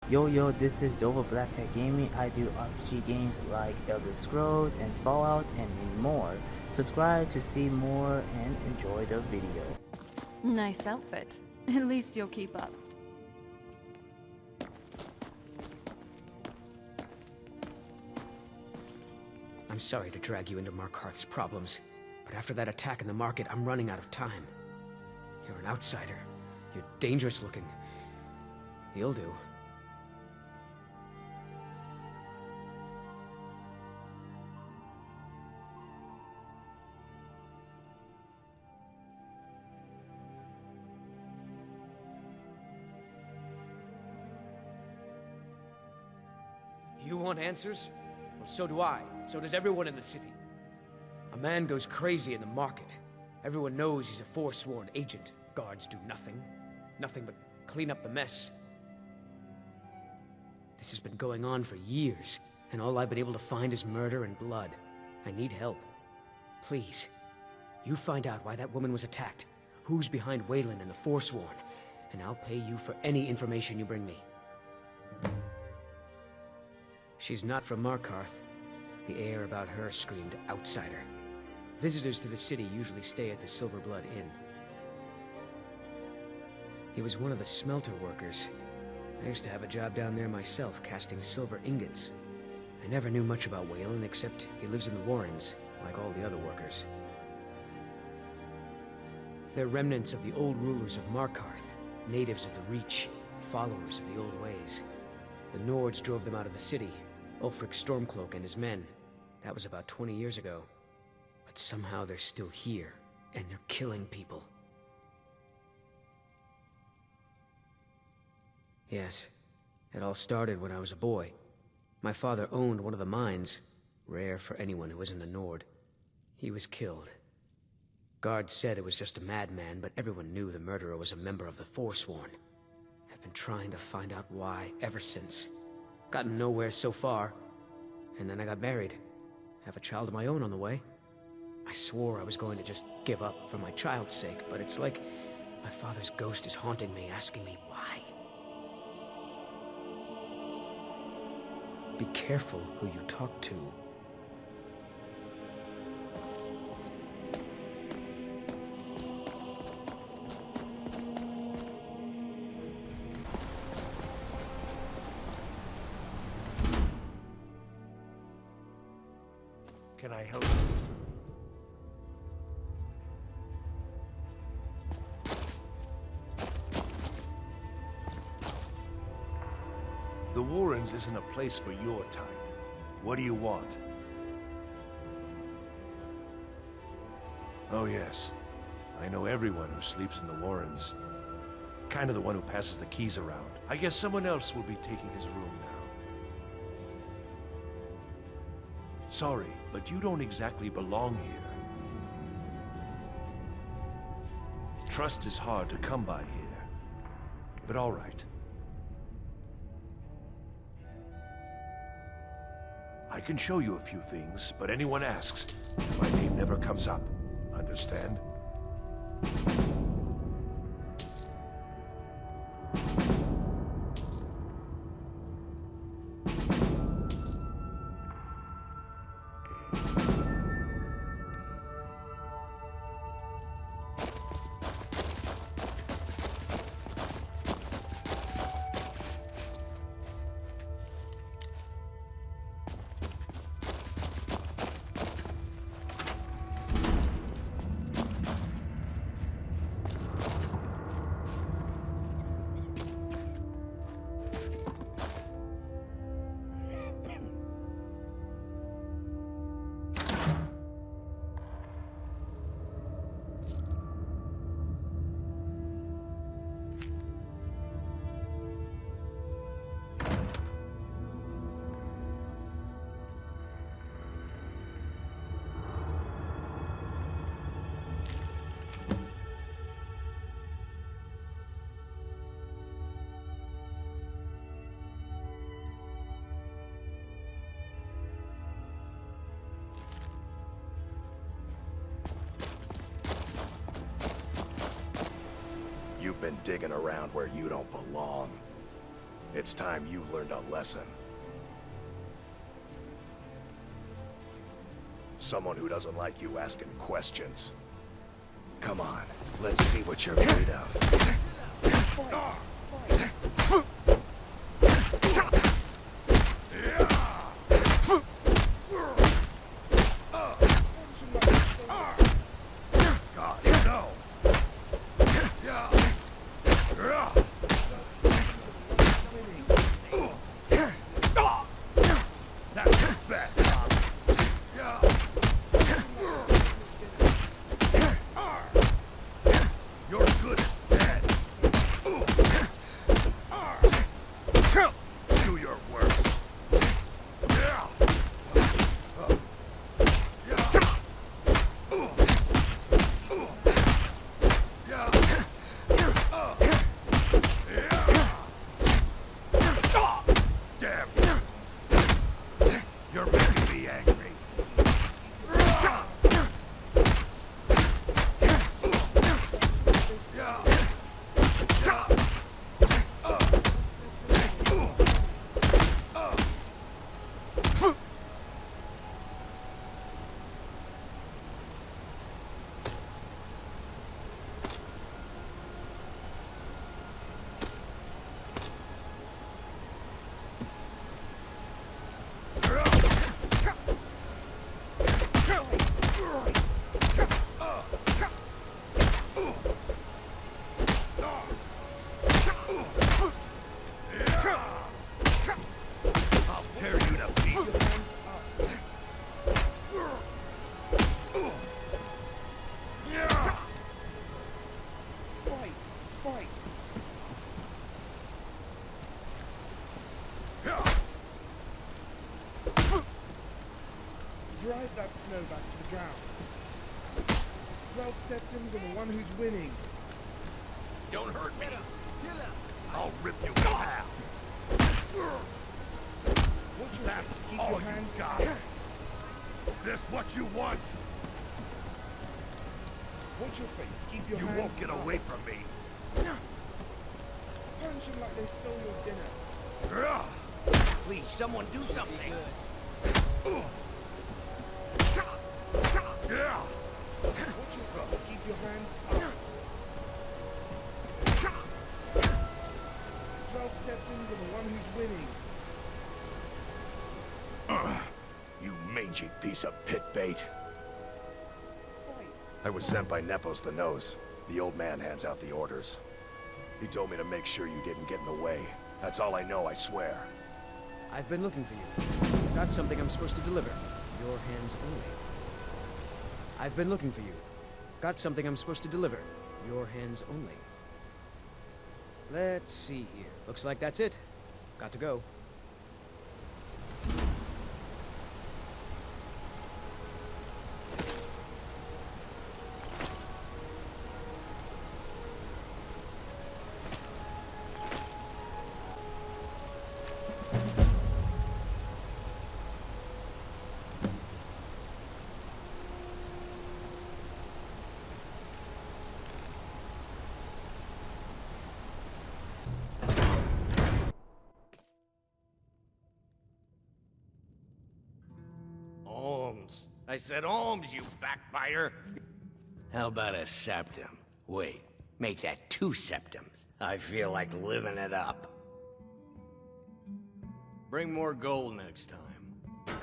Yo, this is Dova Blackhat Gaming. I do RPG games like Elder Scrolls and Fallout and many more. Subscribe to see more and enjoy the video. Nice outfit. At least you'll keep up. I'm sorry to drag you into Markarth's problems, but after that attack in the market, I'm running out of time. You're an outsider. You're dangerous looking. You'll do. You want answers? Well, so do I. So does everyone in the city. A man goes crazy in the market. Everyone knows he's a Forsworn agent. Guards do nothing. Nothing but clean up the mess. This has been going on for years, and all I've been able to find is murder and blood. I need help. Please. You find out why that woman was attacked, who's behind Wayland and the Forsworn, and I'll pay you for any information you bring me. She's not from Markarth. The air about her screamed outsider. Visitors to the city usually stay at the Silver Blood Inn. He was one of the smelter workers. I used to have a job down there myself, casting silver ingots. I never knew much about Wayland, except he lives in the Warrens, like all the other workers. They're remnants of the old rulers of Markarth, natives of the Reach, followers of the old ways. The Nords drove them out of the city, Ulfric Stormcloak and his men. That was about 20 years ago. But somehow they're still here, and they're killing people. Yes, it all started when I was a boy. My father owned one of the mines, rare for anyone who isn't a Nord. He was killed. Guards said it was just a madman, but everyone knew the murderer was a member of the Forsworn. I've been trying to find out why ever since. Gotten nowhere so far. And then I got married. Have a child of my own on the way. I swore I was going to just give up for my child's sake, but it's like my father's ghost is haunting me, asking me why. Be careful who you talk to. Can I help you? The Warrens isn't a place for your type. What do you want? Oh yes. I know everyone who sleeps in the Warrens. Kind of the one who passes the keys around. I guess someone else will be taking his room now. Sorry, but you don't exactly belong here. Trust is hard to come by here. But all right. I can show you a few things, but anyone asks, my name never comes up. Understand? You've been digging around where you don't belong. It's time you learned a lesson. Someone who doesn't like you asking questions. Come on, let's see what you're made of. God, no! That's the best. You're good as dead. Do your worst. Damn. You're making me angry. I'll tear you to pieces. Fight! Drive that snow back to the ground. 12 septums and the one who's winning. Don't hurt me. I'll rip you in half. Watch your face. Keep all your you hands got. up. This what you want? Watch your face. Keep your You hands won't get up. away from me. Punch them like they stole your dinner. Please, someone do something. Yeah. Watch your face. Keep your hands up. 12 septums and the one who's winning. You mangy piece of pit bait. Fight! I was sent by Nepos the Nose. The old man hands out the orders. He told me to make sure you didn't get in the way. That's all I know, I swear. I've been looking for you. Got something I'm supposed to deliver. Your hands only. I've been looking for you. Got something I'm supposed to deliver. Your hands only. Let's see here. Looks like that's it. Got to go. Alms. I said alms, you backbiter. How about a septum? Wait, make that 2 septums. I feel like living it up. Bring more gold next time.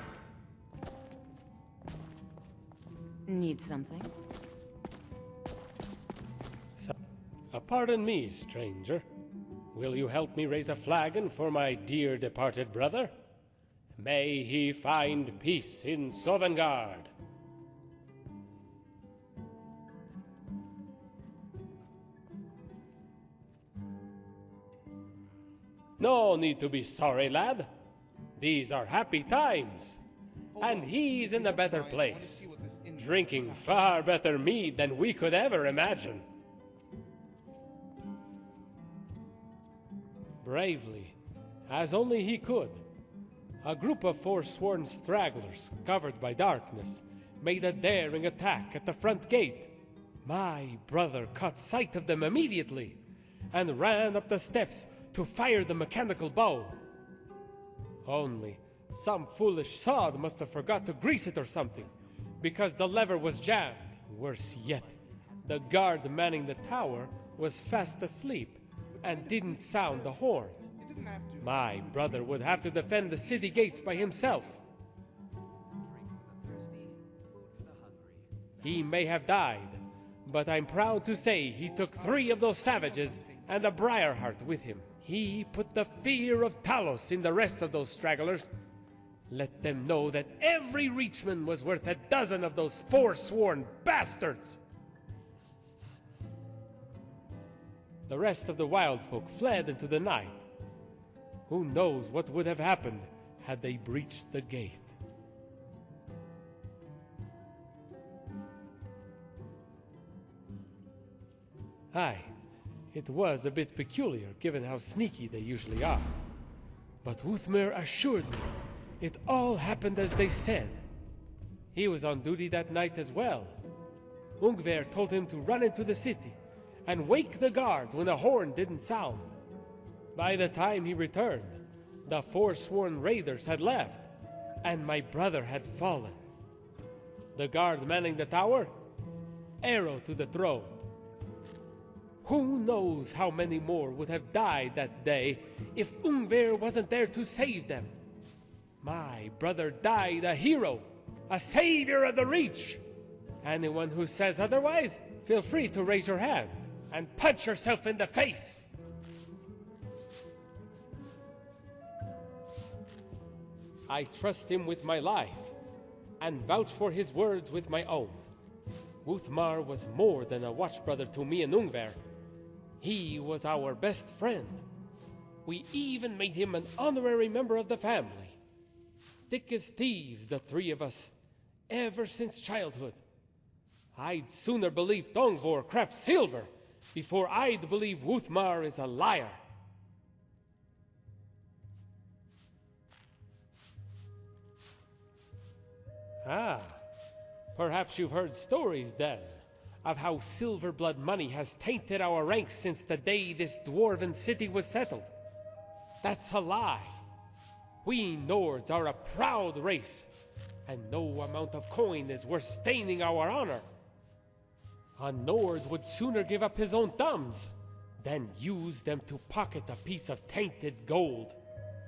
Need something? Pardon me, stranger. Will you help me raise a flagon for my dear departed brother? May he find peace in Sovngarde. No need to be sorry, lad. These are happy times. And he's in a better place, drinking far better mead than we could ever imagine. Bravely, as only he could, a group of forsworn stragglers, covered by darkness, made a daring attack at the front gate. My brother caught sight of them immediately and ran up the steps to fire the mechanical bow. Only some foolish sod must have forgot to grease it or something, because the lever was jammed. Worse yet, the guard manning the tower was fast asleep and didn't sound the horn. My brother would have to defend the city gates by himself. He may have died, but I'm proud to say he took 3 of those savages and a Briarheart with him. He put the fear of Talos in the rest of those stragglers. Let them know that every Reachman was worth a dozen of those forsworn bastards. The rest of the wild folk fled into the night. Who knows what would have happened had they breached the gate? Aye, it was a bit peculiar given how sneaky they usually are. But Uthmer assured me it all happened as they said. He was on duty that night as well. Ungver told him to run into the city and wake the guard when a horn didn't sound. By the time he returned, the forsworn raiders had left, and my brother had fallen. The guard manning the tower? Arrow to the throat. Who knows how many more would have died that day if Ungver wasn't there to save them? My brother died a hero, a savior of the Reach. Anyone who says otherwise, feel free to raise your hand and punch yourself in the face. I trust him with my life, and vouch for his words with my own. Uthmar was more than a watch brother to me and Ungver. He was our best friend. We even made him an honorary member of the family. Thick as thieves, the 3 of us, ever since childhood. I'd sooner believe Tongvor craps silver before I'd believe Uthmar is a liar. Ah, perhaps you've heard stories then of how silver blood money has tainted our ranks since the day this dwarven city was settled. That's a lie. We Nords are a proud race, and no amount of coin is worth staining our honor. A Nord would sooner give up his own thumbs than use them to pocket a piece of tainted gold.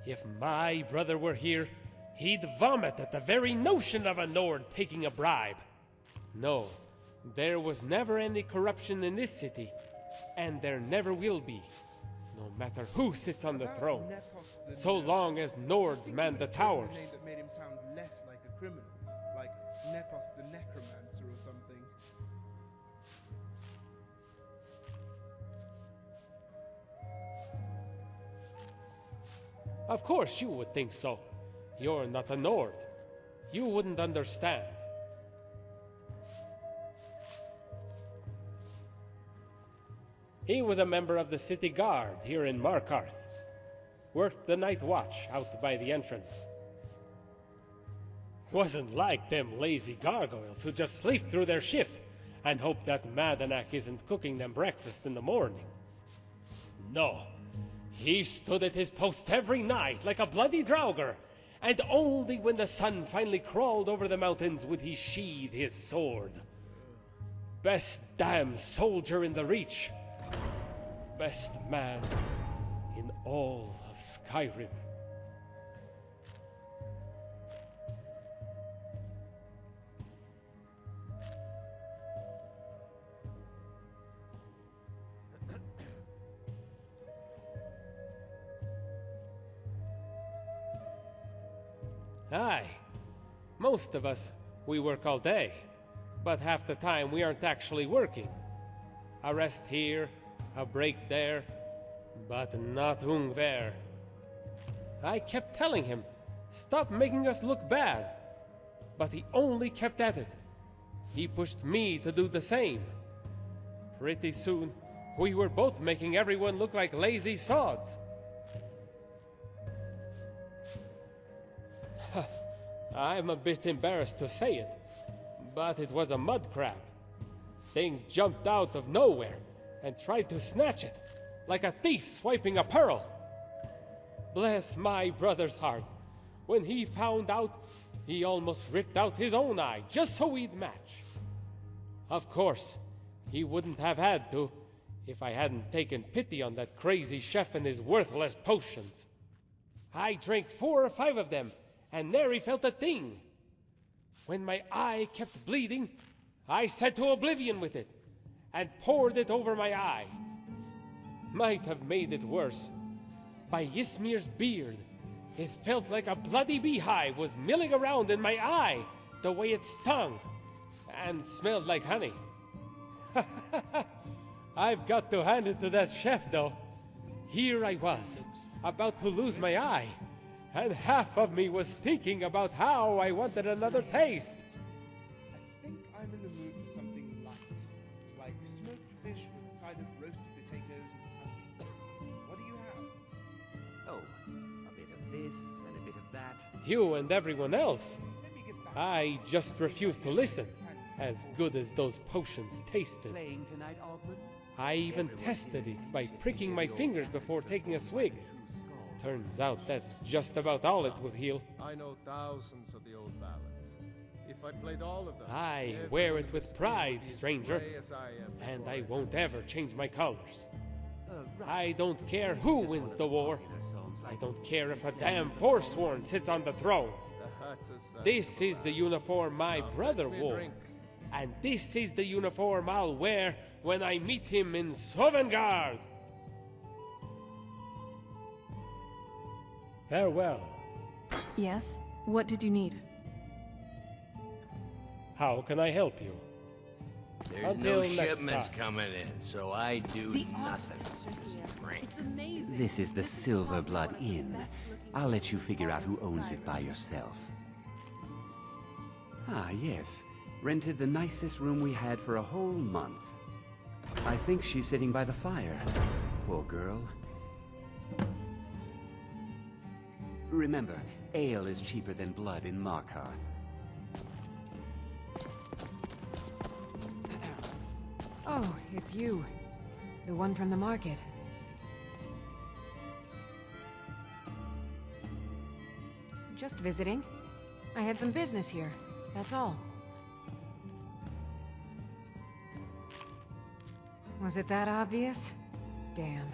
If my brother were here, he'd vomit at the very notion of a Nord taking a bribe. No, there was never any corruption in this city, and there never will be, no matter who sits on the throne, so long as Nords man the towers. That made him sound less like a criminal, like Nepos the Necromancer or something. Of course you would think so. You're not a Nord. You wouldn't understand. He was a member of the city guard here in Markarth. Worked the night watch out by the entrance. Wasn't like them lazy gargoyles who just sleep through their shift and hope that Madanak isn't cooking them breakfast in the morning. No, he stood at his post every night like a bloody Draugr, and only when the sun finally crawled over the mountains would he sheathe his sword. Best damn soldier in the Reach. Best man in all of Skyrim. Aye. Most of us, we work all day, but half the time we aren't actually working. A rest here, a break there, but not Ungver. I kept telling him, stop making us look bad, but he only kept at it. He pushed me to do the same. Pretty soon, we were both making everyone look like lazy sods. I'm a bit embarrassed to say it, but it was a mud crab. Thing jumped out of nowhere and tried to snatch it, like a thief swiping a pearl. Bless my brother's heart. When he found out, he almost ripped out his own eye just so we'd match. Of course, he wouldn't have had to if I hadn't taken pity on that crazy chef and his worthless potions. I drank 4 or 5 of them, and nary felt a thing. When my eye kept bleeding, I set to oblivion with it, and poured it over my eye. Might have made it worse. By Ysmir's beard, it felt like a bloody beehive was milling around in my eye, the way it stung, and smelled like honey. I've got to hand it to that chef, though. Here I was, about to lose my eye, and half of me was thinking about how I wanted another taste. I think I'm in the mood for something light, like smoked fish with a side of roasted potatoes and onions. What do you have? Oh, a bit of this and a bit of that. You and everyone else. Let me get back. I just refused to listen, as good as those potions tasted. Playing tonight, Ogman? I even tested it by pricking my fingers before taking a swig. Turns out that's just about all it will heal. I know thousands of the old ballads. If I played all of them, I wear it with pride, stranger, and I won't ever change my colors. I don't care who wins the war. I don't care if a damn Forsworn sits on the throne. This is the uniform my brother wore, and this is the uniform I'll wear when I meet him in Sovngarde. Farewell. Yes? What did you need? How can I help you? There's Until no next shipments time. coming in, so I do nothing. Drink. It's amazing. This is the Silver Blood Inn. I'll let you figure out who owns it by yourself. Ah, yes. Rented the nicest room we had for a whole month. I think she's sitting by the fire. Poor girl. Remember, ale is cheaper than blood in Markarth. Oh, it's you. The one from the market. Just visiting. I had some business here, that's all. Was it that obvious? Damn.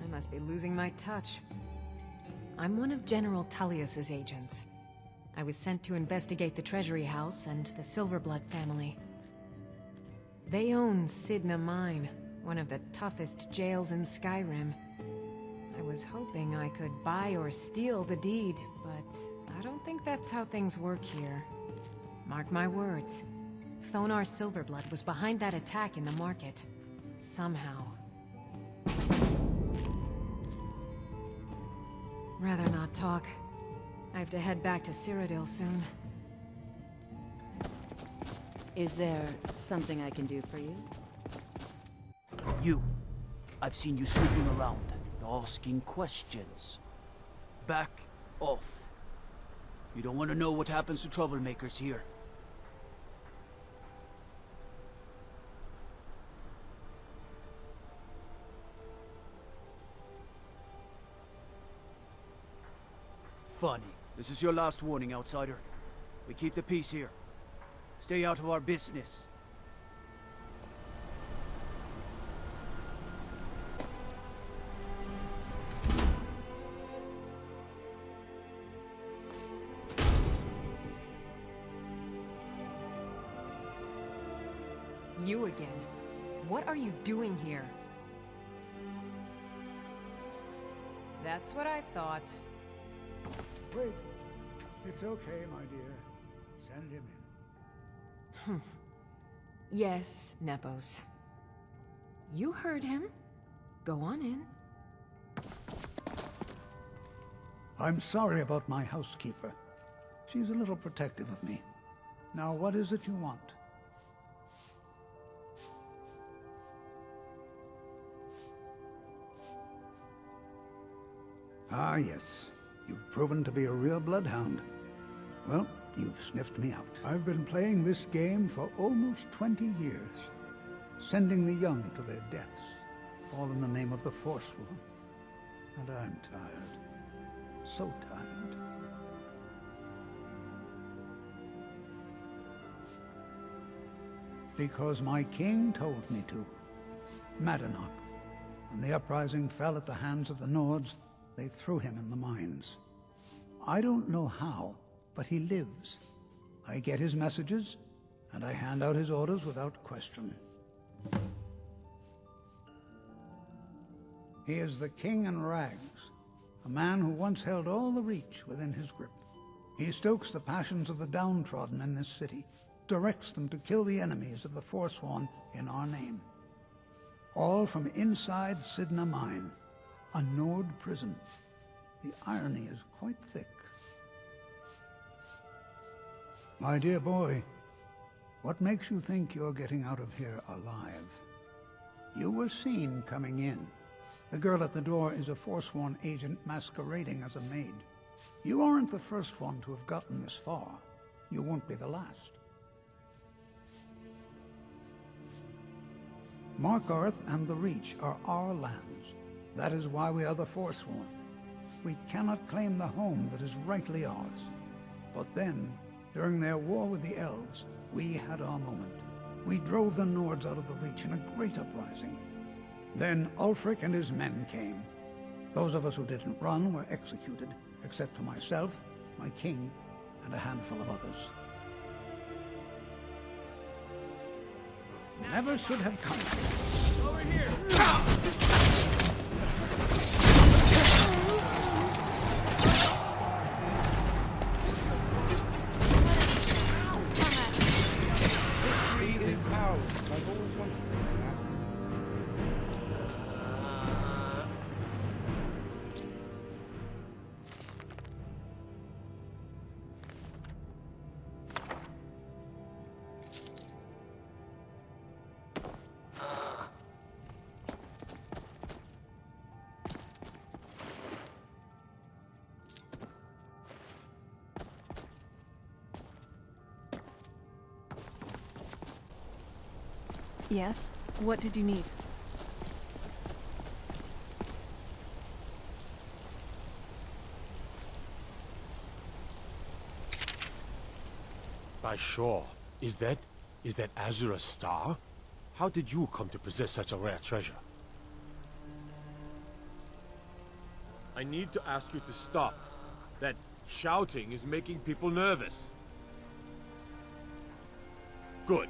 I must be losing my touch. I'm one of General Tullius's agents. I was sent to investigate the Treasury House and the Silverblood family. They own Sidna Mine, one of the toughest jails in Skyrim. I was hoping I could buy or steal the deed, but I don't think that's how things work here. Mark my words. Thonar Silverblood was behind that attack in the market. Somehow. Rather not talk. I have to head back to Cyrodiil soon. Is there something I can do for you? You. I've seen you snooping around, asking questions. Back off. You don't want to know what happens to troublemakers here. Funny. This is your last warning, outsider. We keep the peace here. Stay out of our business. You again. What are you doing here? That's what I thought. Wait. It's okay, my dear. Send him in. Yes, Nepos. You heard him. Go on in. I'm sorry about my housekeeper. She's a little protective of me. Now, what is it you want? Ah, yes. You've proven to be a real bloodhound. Well, you've sniffed me out. I've been playing this game for almost 20 years, sending the young to their deaths, all in the name of the Forsworn. And I'm tired. so tired. Because my king told me to. Madanach. When the uprising fell at the hands of the Nords, they threw him in the mines. I don't know how, but he lives. I get his messages, and I hand out his orders without question. He is the king in rags, a man who once held all the Reach within his grip. He stokes the passions of the downtrodden in this city, directs them to kill the enemies of the Forsworn in our name. All from inside Sidna Mine, a Nord prison. The irony is quite thick. My dear boy, what makes you think you're getting out of here alive? You were seen coming in. The girl at the door is a Forsworn agent masquerading as a maid. You aren't the first one to have gotten this far. You won't be the last. Markarth and the Reach are our lands. That is why we are the Forsworn. We cannot claim the home that is rightly ours. But then, during their war with the Elves, we had our moment. We drove the Nords out of the Reach in a great uprising. Then Ulfric and his men came. Those of us who didn't run were executed, except for myself, my king, and a handful of others. Never should have come. Over here! Victory is ours. I've always wanted to say that. Yes? What did you need? By Shaw, is that Azura's star? How did you come to possess such a rare treasure? I need to ask you to stop. That shouting is making people nervous. Good.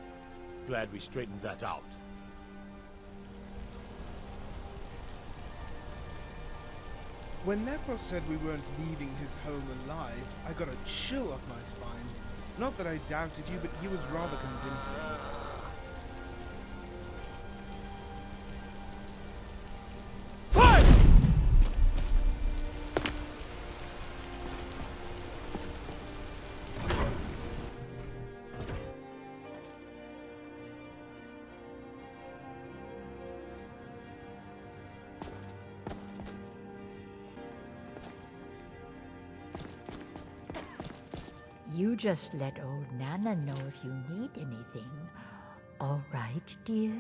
Glad we straightened that out. When Nepos said we weren't leaving his home alive, I got a chill up my spine. Not that I doubted you, but he was rather convincing. You just let old Nana know if you need anything. All right, dear?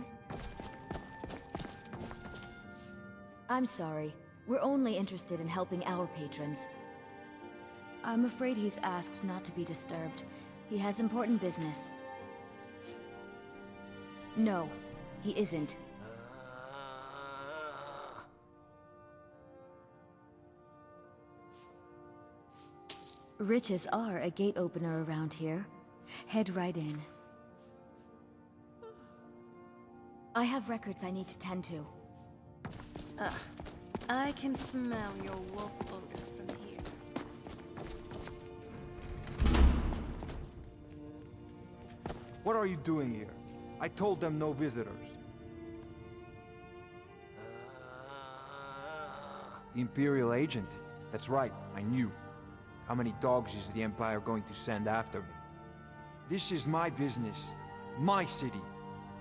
I'm sorry. We're only interested in helping our patrons. I'm afraid he's asked not to be disturbed. He has important business. No, he isn't. Riches are a gate opener around here. Head right in. I have records I need to tend to. I can smell your wolf odor from here. What are you doing here? I told them no visitors. The Imperial agent. That's right, I knew. How many dogs is the Empire going to send after me? This is my business. My city.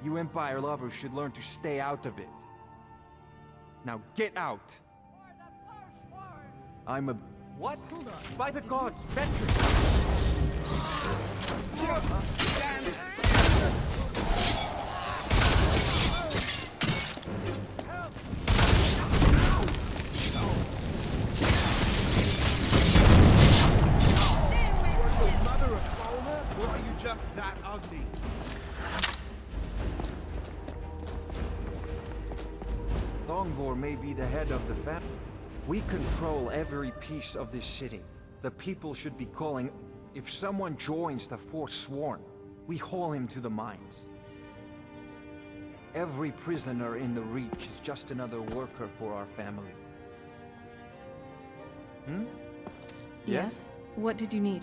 You Empire lovers should learn to stay out of it. Now get out! I'm a... What? Hold on. By the gods, Beatrix! loudly. Dawnguard may be the head of the family. We control every piece of this city. The people should be calling. If someone joins the Forsworn, we haul him to the mines. Every prisoner in the Reach is just another worker for our family. Yes? What did you need?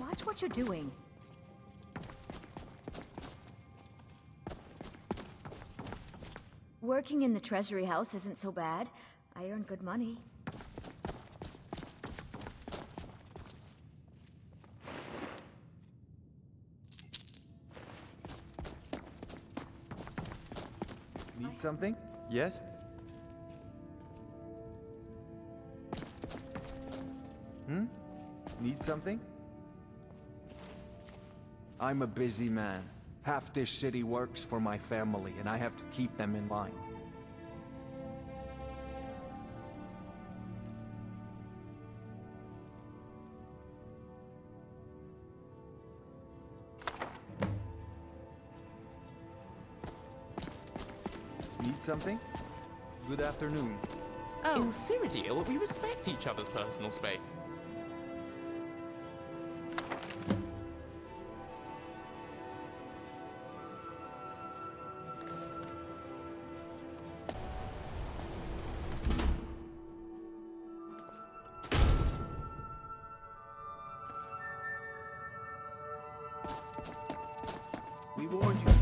Watch what you're doing. Working in the Treasury House isn't so bad. I earn good money. Need something? Yes? Need something? I'm a busy man. Half this city works for my family, and I have to keep them in line. Need something? Good afternoon. In Cyrodiil, we respect each other's personal space. We warned you,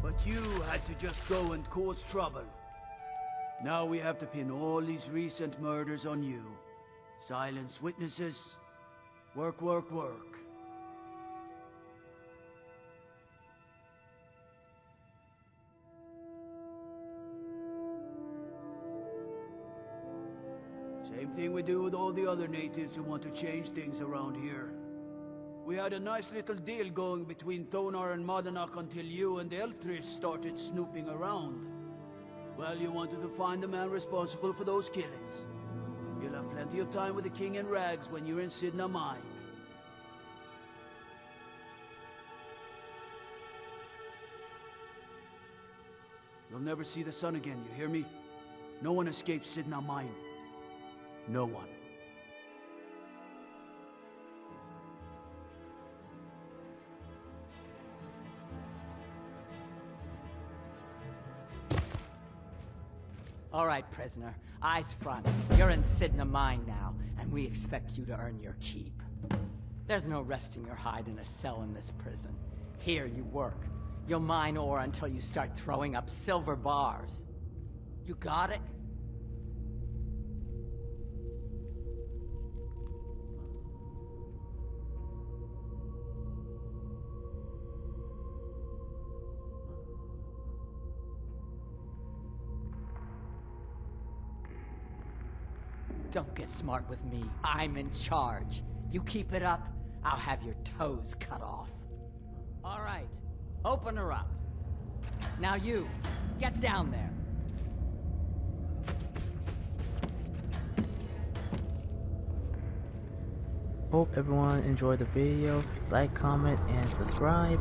but you had to just go and cause trouble. Now we have to pin all these recent murders on you. Silence witnesses. Work, work, work. Same thing we do with all the other natives who want to change things around here. We had a nice little deal going between Thonar and Madanach until you and Eltris started snooping around. Well, you wanted to find the man responsible for those killings. You'll have plenty of time with the king in rags when you're in Sidna Mine. You'll never see the sun again, you hear me? No one escapes Sidna Mine. No one. All right, prisoner. Eyes front. You're in Sidna Mine now, and we expect you to earn your keep. There's no resting your hide in a cell in this prison. Here you work. You'll mine ore until you start throwing up silver bars. You got it? Don't get smart with me. I'm in charge. You keep it up, I'll have your toes cut off. All right, open her up. Now you, get down there. Hope everyone enjoyed the video. Like, comment, and subscribe.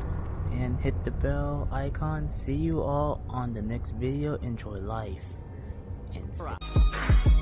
And hit the bell icon. See you all on the next video. Enjoy life. And stay.